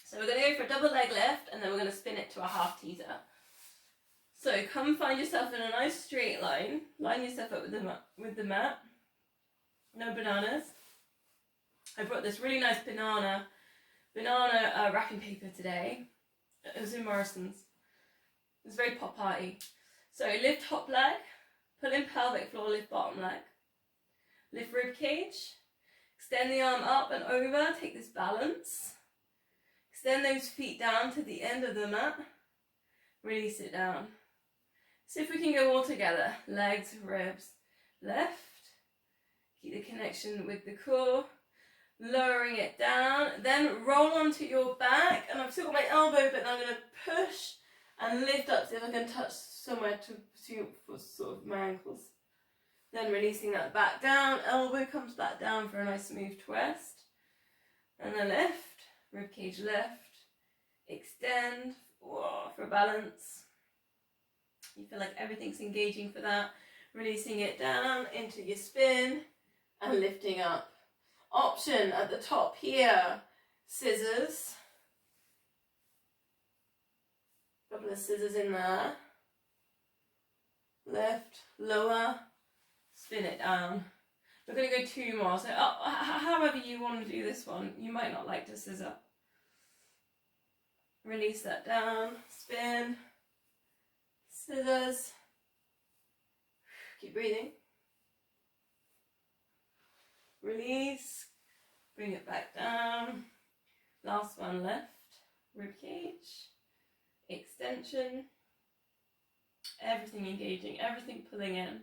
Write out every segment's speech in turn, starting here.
So we're going to go for a double leg lift and then we're going to spin it to a half teaser. So come find yourself in a nice straight line. Line yourself up with the mat. No bananas. I brought this really nice banana wrapping paper today. It was in Morrison's. It was very pop party. So lift top leg, pull in pelvic floor, lift bottom leg. Lift rib cage, extend the arm up and over, take this balance. Extend those feet down to the end of the mat. Release it down. See if we can go all together. Legs, ribs, left. Keep the connection with the core. Lowering it down. Then roll onto your back. And I've still got my elbow, but I'm going to push and lift up. See if I can touch somewhere for sort of my ankles. Then releasing that back down. Elbow comes back down for a nice smooth twist. And then lift. Ribcage lift. Extend. Whoa, for balance. You feel like everything's engaging for that. Releasing it down into your spin and lifting up. Option at the top here, scissors. Couple of scissors in there. Lift, lower, spin it down. We're going to go 2 more. So however you want to do this one, you might not like to scissor. Release that down, spin, scissors. Keep breathing. Release, bring it back down. Last one left, rib cage, extension, everything engaging, everything pulling in.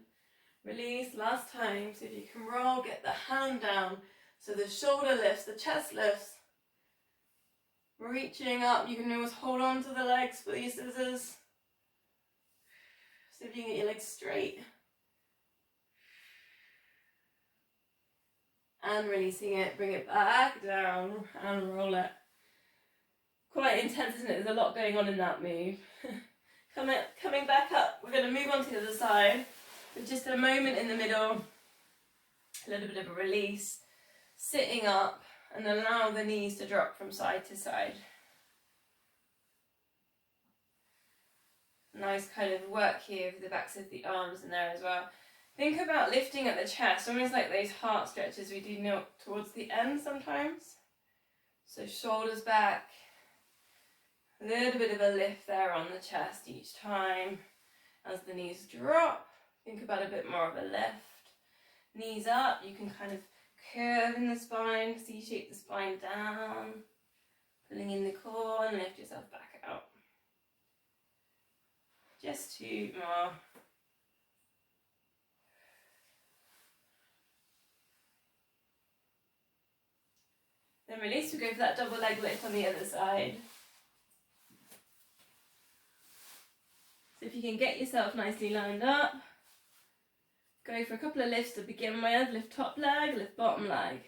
Release, last time, so if you can roll, get the hand down, so the shoulder lifts, the chest lifts. Reaching up, you can always hold on to the legs for your scissors. See if you can get your legs straight. And releasing it, bring it back down and roll it. Quite intense, isn't it? There's a lot going on in that move. Coming back up, we're going to move on to the other side with just a moment in the middle, a little bit of a release, sitting up and allow the knees to drop from side to side. Nice kind of work here with the backs of the arms in there as well. Think about lifting at the chest, almost like those heart stretches we do towards the end sometimes. So shoulders back, a little bit of a lift there on the chest each time. As the knees drop, think about a bit more of a lift. Knees up, you can kind of curve in the spine, C-shape the spine down, pulling in the core and lift yourself back out. Just 2 more. Then release, we go for that double leg lift on the other side. So if you can get yourself nicely lined up, go for a couple of lifts to begin with. Lift top leg, lift bottom leg.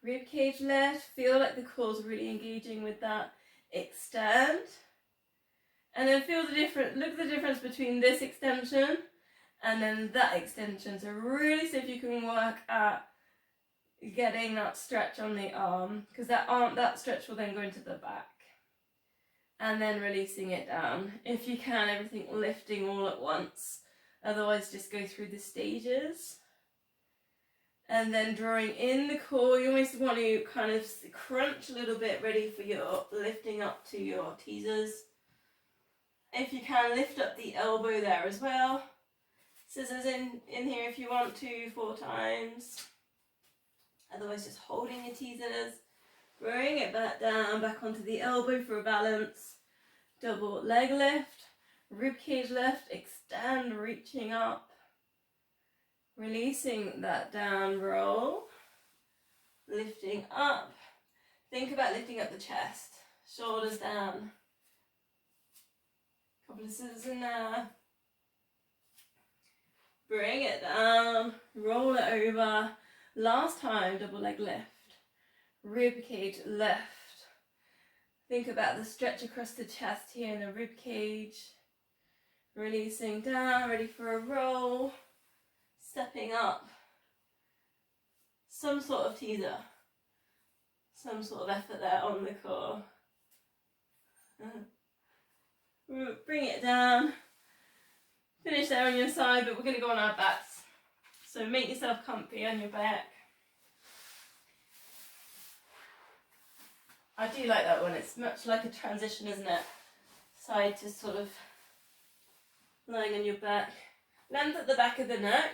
Rib cage lift, feel like the core's really engaging with that. Extend. And then feel the difference, look at the difference between this extension and then that extension. So really see if you can work at getting that stretch on the arm, because that stretch will then go into the back. And then releasing it down. If you can, everything lifting all at once. Otherwise, just go through the stages. And then drawing in the core, you almost want to kind of crunch a little bit, ready for your lifting up to your teasers. If you can, lift up the elbow there as well. Scissors in here if you want to, 4 times. Otherwise, just holding your teasers. Bring it back down, back onto the elbow for a balance. Double leg lift, rib cage lift, extend, reaching up. Releasing that down, roll. Lifting up. Think about lifting up the chest. Shoulders down. Couple of scissors in there. Bring it down, roll it over. Last time, double leg lift. Rib cage lift. Think about the stretch across the chest here in the rib cage. Releasing down, ready for a roll. Stepping up. Some sort of teaser. Some sort of effort there on the core. Bring it down. Finish there on your side, but we're going to go on our backs. So make yourself comfy on your back. I do like that one. It's much like a transition, isn't it? Side to sort of lying on your back. Length at the back of the neck.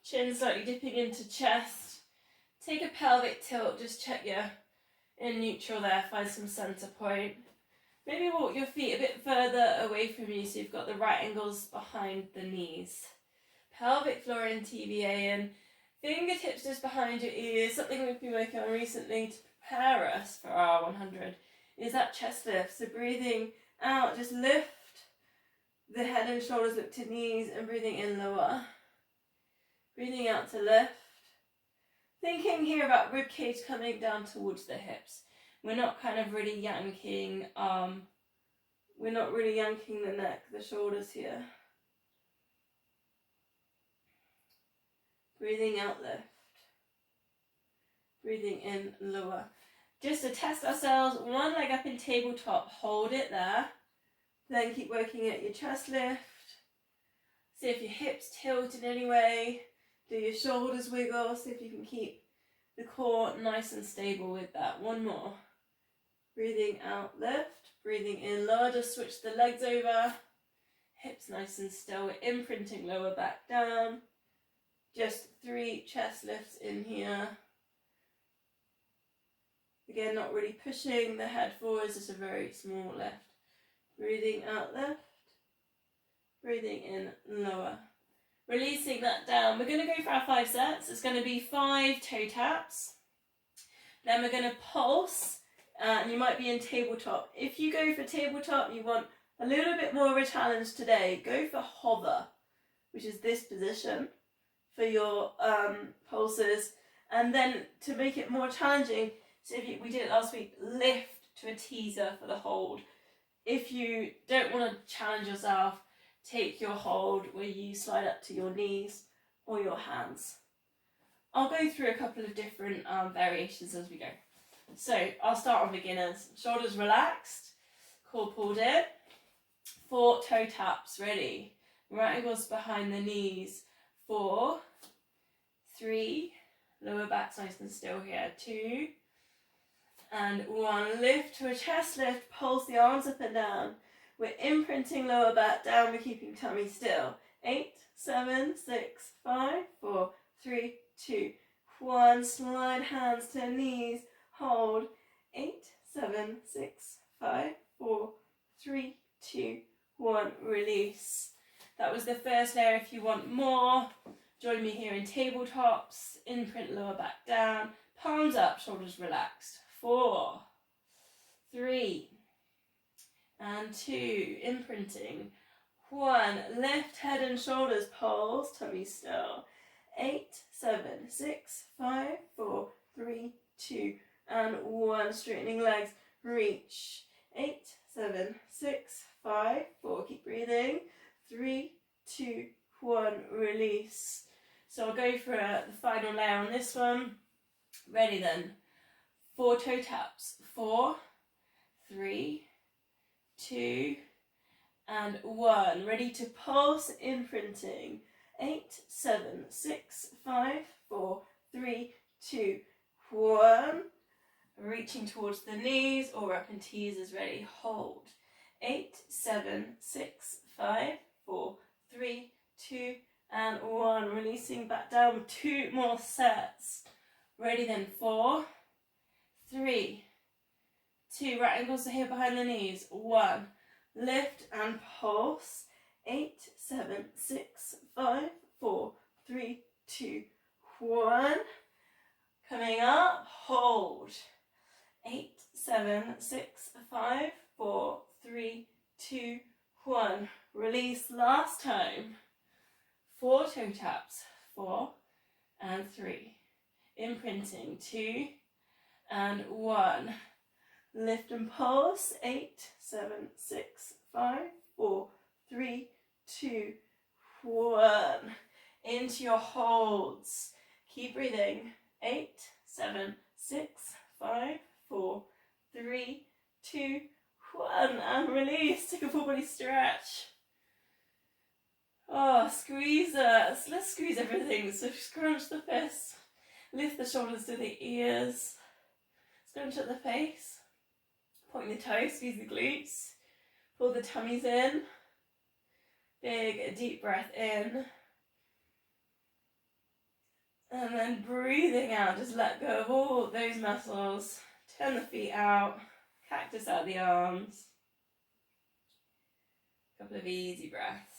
Chin slightly dipping into chest. Take a pelvic tilt. Just check you're in neutral there. Find some centre point. Maybe walk your feet a bit further away from you so you've got the right angles behind the knees. Pelvic floor in TVA and fingertips just behind your ears. Something we've been working on recently to prepare us for our 100 is that chest lift. So breathing out, just lift the head and shoulders, look to knees, and breathing in lower. Breathing out to lift. Thinking here about rib cage coming down towards the hips. We're not kind of really yanking, we're not really yanking the neck, the shoulders here. Breathing out, lift. Breathing in, lower. Just to test ourselves, one leg up in tabletop, hold it there. Then keep working at your chest lift. See if your hips tilt in any way. Do your shoulders wiggle. See if you can keep the core nice and stable with that. One more. Breathing out, lift. Breathing in, lower. Just switch the legs over. Hips nice and still. We're imprinting lower back down. Just 3 chest lifts in here. Again, not really pushing the head forwards, just a very small lift. Breathing out, lift. Breathing in, lower. Releasing that down. We're going to go for our 5 sets. It's going to be 5 toe taps. Then we're going to pulse, and you might be in tabletop. If you go for tabletop, you want a little bit more of a challenge today. Go for hover, which is this position for your pulses. And then to make it more challenging, so if we did it last week, lift to a teaser for the hold. If you don't want to challenge yourself, take your hold where you slide up to your knees or your hands. I'll go through a couple of different variations as we go. So I'll start on beginners. Shoulders relaxed, core pulled in. 4 toe taps, ready. Right angles behind the knees. 4, 3, lower back's nice and still here. 2, and 1. Lift to a chest lift, pulse the arms up and down. We're imprinting lower back down, we're keeping tummy still. 8, 7, 6, 5, 4, 3, 2, 1. Slide hands to knees, hold. 8, 7, 6, 5, 4, 3, 2, 1. Release. That was the first layer. If you want more, join me here in tabletops. Imprint lower back down, palms up, shoulders relaxed. 4, 3, and 2, imprinting. 1, lift head and shoulders, pulse, tummy still. 8, 7, 6, 5, 4, 3, 2, and 1. Straightening legs, reach. 8, 7, 6, 5, 4, keep breathing. 3, 2, 1, release. So I'll go for the final layer on this one. Ready then. 4 toe taps. 4, 3, 2, and 1. Ready to pulse, imprinting. 8, 7, 6, 5, 4, 3, 2, 1. Reaching towards the knees or up in teasers, ready. Hold. 8, 7, 6, 5, 4, 3, 2, and 1. Releasing back down. 2 more sets. Ready then. 4, 3, 2. Right angles to here behind the knees. 1. Lift and pulse. 8, 7, 6, 5, 4, 3, 2, 1. Coming up. Hold. 8, 7, 6, 5, 4, 3, 2, 1. Release last time. 4 toe taps. 4 and 3. Imprinting. 2 and 1. Lift and pulse. 8, 7, 6, 5, 4, 3, 2, 1. Into your holds. Keep breathing. 8, 7, 6, 5, 4, 3, 2, One, and release. Take a full body stretch. Oh, squeeze it. Let's squeeze everything. So scrunch the fists. Lift the shoulders to the ears. Scrunch at the face. Point the toes, squeeze the glutes. Pull the tummies in. Big, deep breath in. And then breathing out, just let go of all those muscles. Turn the feet out. Cactus out the arms. A couple of easy breaths.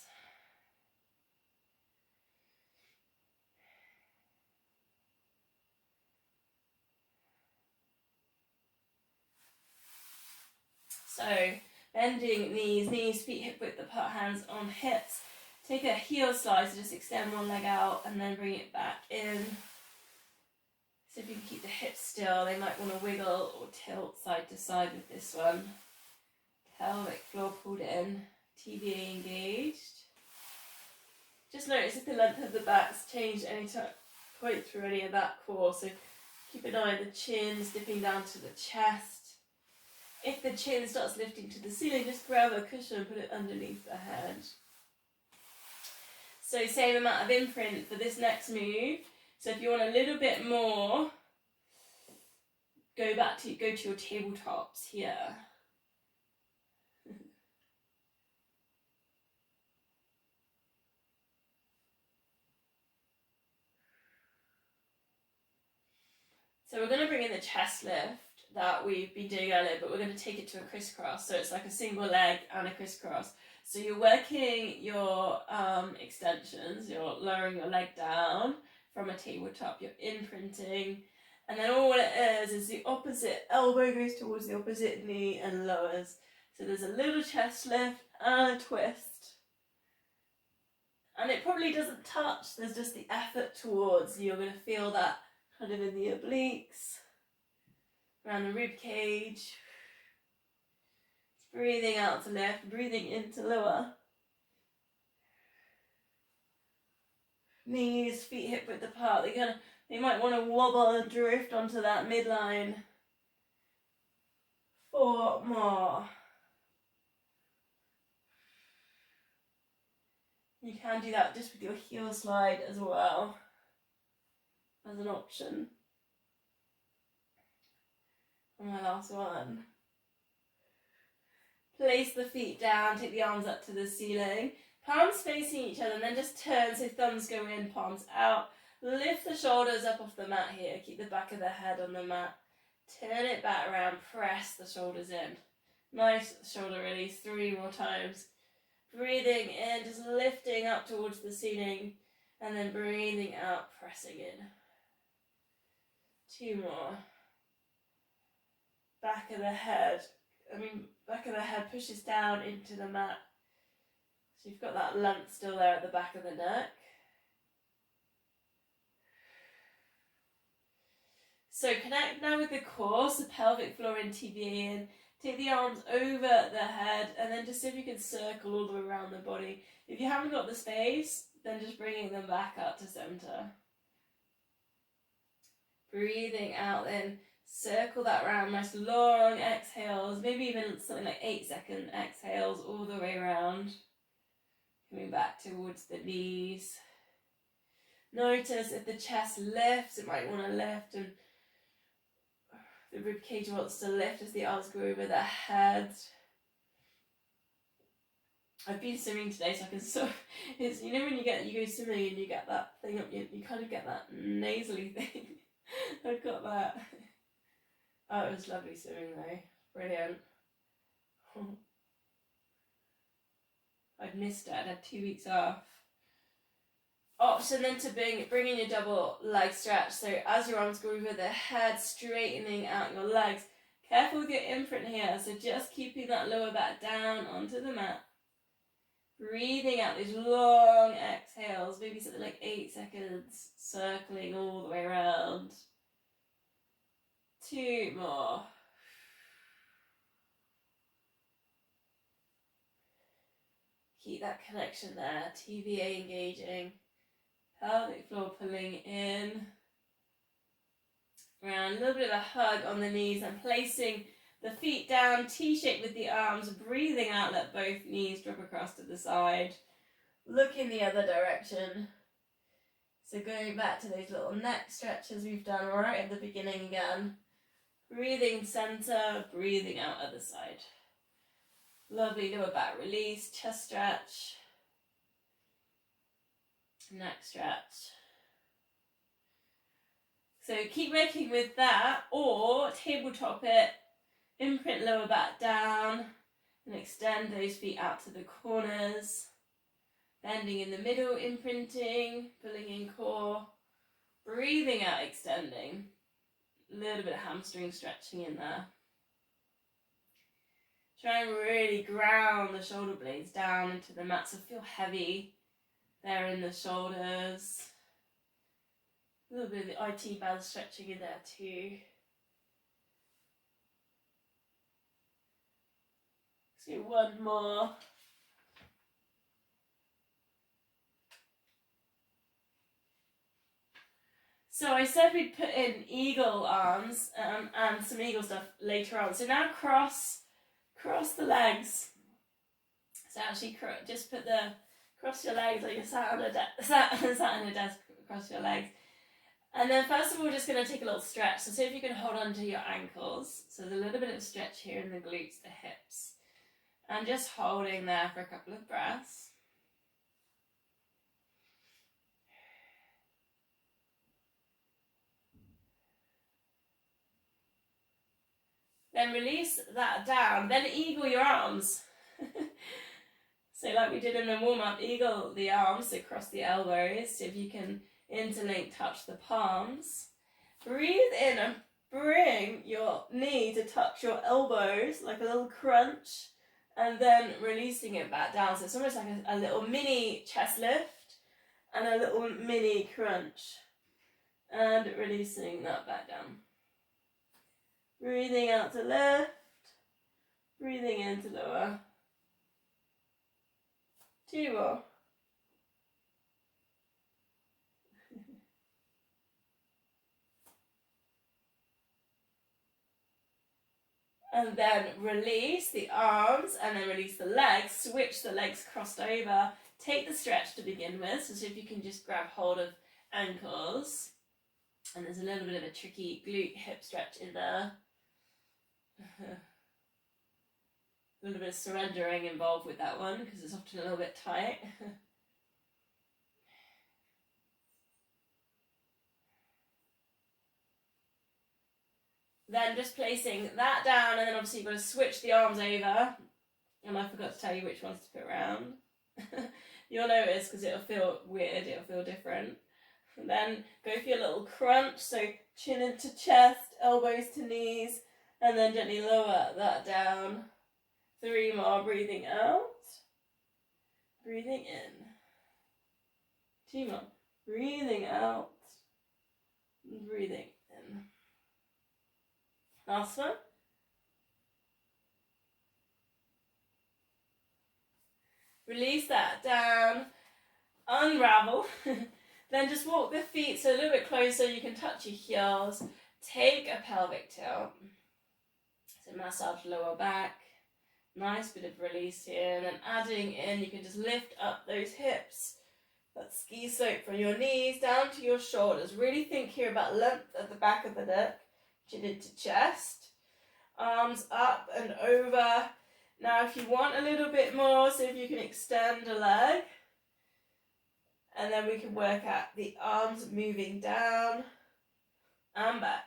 So, bending knees, feet hip width apart, hands on hips. Take a heel slide, so just extend one leg out and then bring it back in. So if you can keep the hips still, they might want to wiggle or tilt side to side with this one. Pelvic floor pulled in, TBA engaged. Just notice if the length of the back's changed any point through any of that core, so keep an eye on the chin, dipping down to the chest. If the chin starts lifting to the ceiling, just grab a cushion and put it underneath the head. So same amount of imprint for this next move. So if you want a little bit more, go to your tabletops here. So we're going to bring in the chest lift that we've been doing earlier, but we're going to take it to a crisscross. So it's like a single leg and a crisscross. So you're working your extensions, you're lowering your leg down from a tabletop, you're imprinting, and then all it is the opposite elbow goes towards the opposite knee and lowers. So there's a little chest lift and a twist. And it probably doesn't touch, there's just the effort towards, you're going to feel that kind of in the obliques, around the rib cage. Breathing out to lift, breathing in to lower. Knees, feet hip width apart. They might want to wobble and drift onto that midline. 4 more. You can do that just with your heel slide as well, as an option. And my last one. Place the feet down, take the arms up to the ceiling. Palms facing each other, and then just turn so thumbs go in, palms out. Lift the shoulders up off the mat here. Keep the back of the head on the mat. Turn it back around, press the shoulders in. Nice shoulder release, 3 more times. Breathing in, just lifting up towards the ceiling, and then breathing out, pressing in. 2 more. Back of the head pushes down into the mat. So you've got that length still there at the back of the neck. So connect now with the core, so pelvic floor in, TBA in. Take the arms over the head and then just see if you can circle all the way around the body. If you haven't got the space, then just bringing them back up to center. Breathing out then. Circle that round, nice long exhales, maybe even something like 8-second exhales all the way around. Coming back towards the knees. Notice if the chest lifts, it might want to lift, and the rib cage wants to lift as the arms go over the head. I've been swimming today, so I can sort of, it's, you know when you go swimming and you get that thing up, you kind of get that nasally thing. I've got that. Oh, it was lovely swimming though. Brilliant. I'd missed it. I'd had 2 weeks off. Option then to bring in your double leg stretch. So as your arms go over the head, straightening out your legs. Careful with your imprint here. So just keeping that lower back down onto the mat. Breathing out these long exhales. Maybe something like 8 seconds. Circling all the way around. 2 more. Keep that connection there. TVA engaging. Pelvic floor pulling in. Around, a little bit of a hug on the knees and placing The feet down, T-shape with the arms, breathing out, let both knees drop across to the side. Look in the other direction. So going back to those little neck stretches we've done right at the beginning again. Breathing center, breathing out other side. Lovely lower back release, chest stretch. Neck stretch. So keep working with that, or tabletop it, imprint lower back down, and extend those feet out to the corners. Bending in the middle, imprinting, pulling in core, breathing out, extending. A little bit of hamstring stretching in there. Try and really ground the shoulder blades down into the mat, so feel heavy there in the shoulders. A little bit of the IT band stretching in there too. Let's do one more. So I said we'd put in eagle arms and some eagle stuff later on. So now cross the legs. So actually just cross your legs like you're sat on a desk, cross your legs. And then first of all, we're just going to take a little stretch. So see if you can hold on to your ankles. So there's a little bit of stretch here in the glutes, the hips. And just holding there for a couple of breaths. Then release that down. Then eagle your arms. So like we did in the warm-up, eagle the arms, so cross the elbows. So if you can interlink, touch the palms. Breathe in and bring your knee to touch your elbows, like a little crunch. And then releasing it back down. So it's almost like a little mini chest lift and a little mini crunch. And releasing that back down. Breathing out to lift, breathing in to lower. Two more. And then release the arms and then release the legs. Switch the legs crossed over. Take the stretch to begin with. So see if you can just grab hold of ankles. And there's a little bit of a tricky glute hip stretch in there. A little bit of surrendering involved with that one because it's often a little bit tight. Then just placing that down, and then obviously you've got to switch the arms over. And I forgot to tell you which ones to put around. You'll notice because it'll feel weird, it'll feel different. And then go for your little crunch, so chin into chest, elbows to knees, and then gently lower that down. 3 more, breathing out, breathing in. 2 more, breathing out, breathing in. Last one. Release that down, unravel. Then just walk the feet so a little bit closer, you can touch your heels. Take a pelvic tilt. So massage lower back. Nice bit of release here. And then adding in, you can just lift up those hips. That ski slope from your knees down to your shoulders. Really think here about length at the back of the neck. Chin into chest. Arms up and over. Now if you want a little bit more, see if you can extend a leg. And then we can work at the arms moving down and back.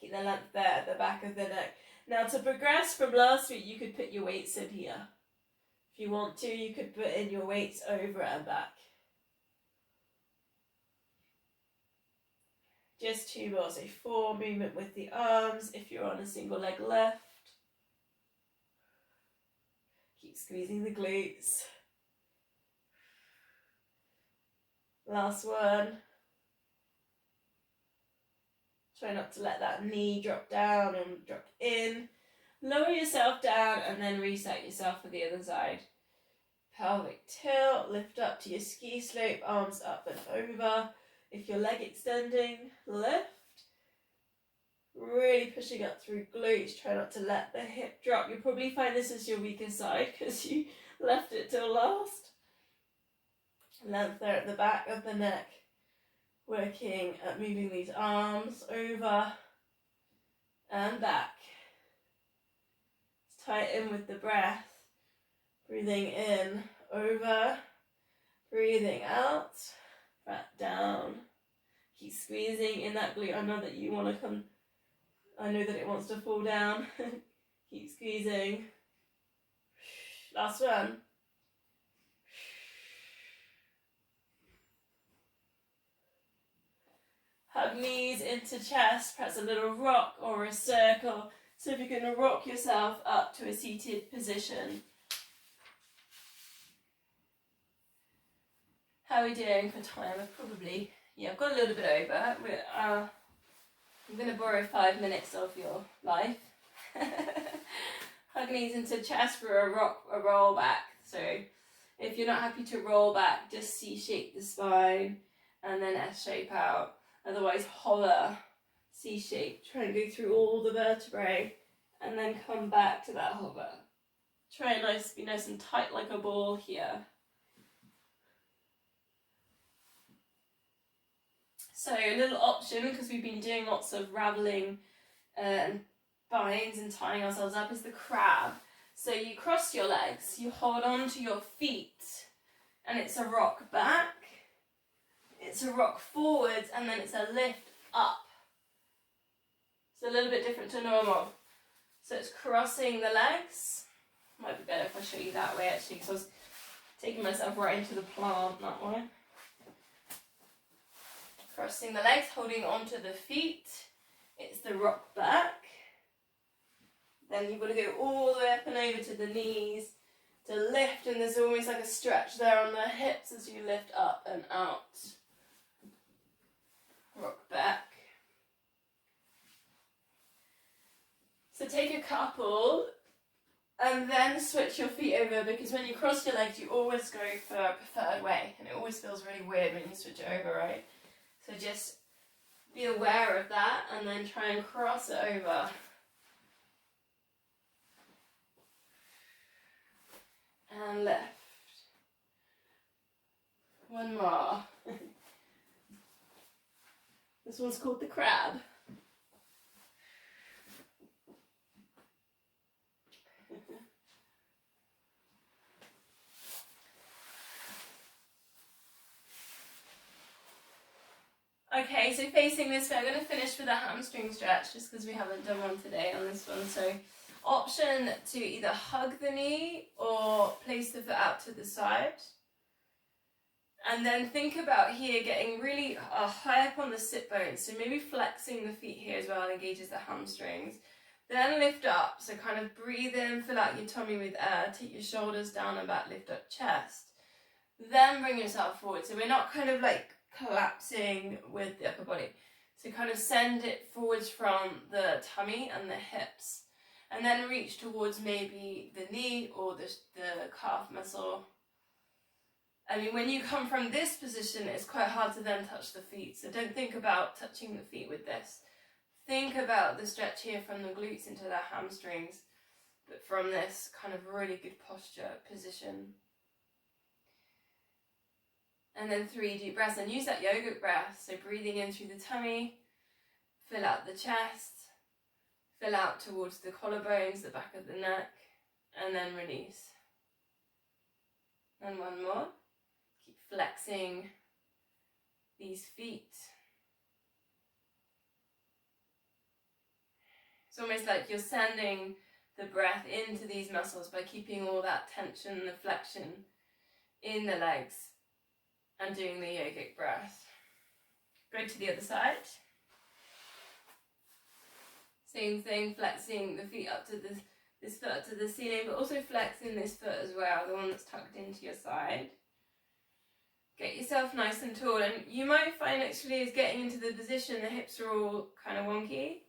Keep the length there at the back of the neck. Now to progress from last week, you could put your weights in here. If you want to, you could put in your weights over and back. Just 2 more, so 4 movement with the arms if you're on a single leg left. Keep squeezing the glutes. Last one. Try not to let that knee drop down and drop in. Lower yourself down and then reset yourself for the other side. Pelvic tilt, lift up to your ski slope, arms up and over. If your leg extending, lift. really pushing up through glutes. Try not to let the hip drop. You'll probably find this is your weakest side because you left it till last. Length there at the back of the neck. Working at moving these arms over and back. Tighten with the breath. Breathing in, over. Breathing out, back down. Keep squeezing in that glute. I know that you want to come. I know that it wants to fall down. Keep squeezing. Last one. Hug knees into chest. Perhaps a little rock or a circle. So if you're going to rock yourself up to a seated position. How are we doing for time? I've got a little bit over. I'm going to borrow 5 minutes of your life. Hug knees into chest for a roll back. So if you're not happy to roll back, just C-shape the spine and then S-shape out. Otherwise, hover, C-shape. Try and go through all the vertebrae and then come back to that hover. Try and be nice and tight like a ball here. So a little option, because we've been doing lots of raveling and binds and tying ourselves up, is the crab. So you cross your legs, you hold on to your feet, and it's a rock back, it's a rock forwards, and then it's a lift up. It's a little bit different to normal. So it's crossing the legs. Might be better if I show you that way actually, because I was taking myself right into the plant that way. Crossing the legs, holding onto the feet. It's the rock back. Then you've got to go all the way up and over to the knees to lift, and there's always like a stretch there on the hips as you lift up and out. Rock back. So take a couple and then switch your feet over, because when you cross your legs you always go for a preferred way, and it always feels really weird when you switch it over, right? So just be aware of that and then try and cross it over. And left. One more. This one's called the crab. Okay, so facing this way, I'm going to finish with a hamstring stretch just because we haven't done one today on this one. So option to either hug the knee or place the foot out to the side. And then think about here getting really high up on the sit bones. So maybe flexing the feet here as well engages the hamstrings. Then lift up, so kind of breathe in, fill out your tummy with air, take your shoulders down and back, lift up chest. Then bring yourself forward. So we're not kind of like collapsing with the upper body. So kind of send it forwards from the tummy and the hips. And then reach towards maybe the knee or the calf muscle. I mean, when you come from this position, it's quite hard to then touch the feet. So don't think about touching the feet with this. Think about the stretch here from the glutes into the hamstrings, but from this kind of really good posture position. And then 3 deep breaths, and use that yogic breath. So breathing in through the tummy, fill out the chest, fill out towards the collarbones, the back of the neck, and then release. And one more. Keep flexing these feet. It's almost like you're sending the breath into these muscles by keeping all that tension, the flexion in the legs, and doing the yogic breath. Go to the other side. Same thing, flexing the feet up to this foot up to the ceiling, but also flexing this foot as well, the one that's tucked into your side. Get yourself nice and tall, and you might find actually as getting into the position, the hips are all kind of wonky.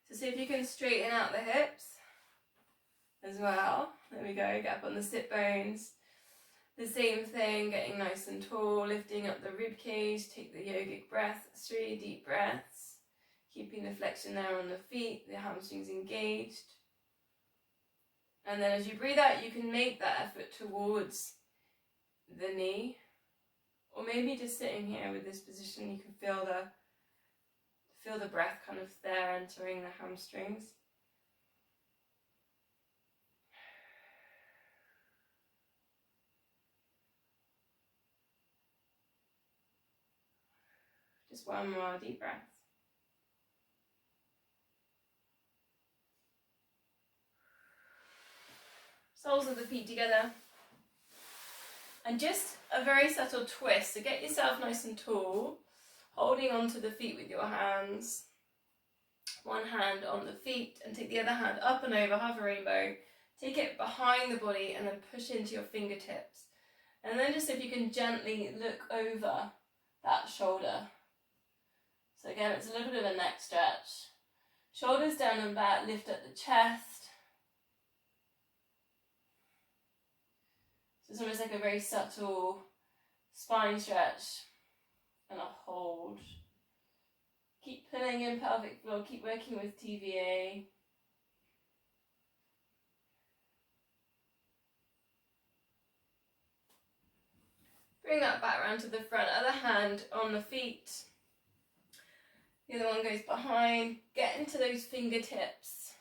So see if you can straighten out the hips as well. There we go, get up on the sit bones. The same thing, getting nice and tall, lifting up the rib cage, take the yogic breath, 3 deep breaths. Keeping the flexion there on the feet, the hamstrings engaged. And then as you breathe out, you can make that effort towards the knee. Or maybe just sitting here with this position, you can feel the breath kind of there entering the hamstrings. Just one more deep breath. Soles of the feet together. And just a very subtle twist. So get yourself nice and tall, holding onto the feet with your hands. One hand on the feet and take the other hand up and over, half a rainbow. Take it behind the body and then push into your fingertips. And then just if you can gently look over that shoulder. So again, it's a little bit of a neck stretch. Shoulders down and back, lift up the chest. So it's almost like a very subtle spine stretch and a hold. Keep pulling in pelvic floor, keep working with TVA. Bring that back around to the front, other hand on the feet. The other one goes behind, get into those fingertips.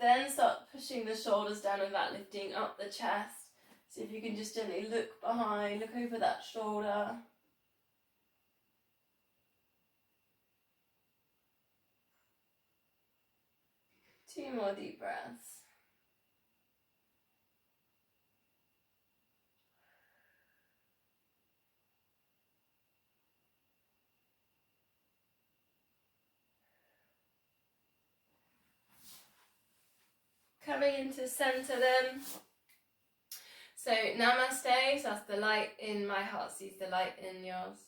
Then start pushing the shoulders down and back, lifting up the chest. See if you can just gently look behind, look over that shoulder. Two more deep breaths. Coming into center then. So namaste, so that's the light in my heart sees the light in yours.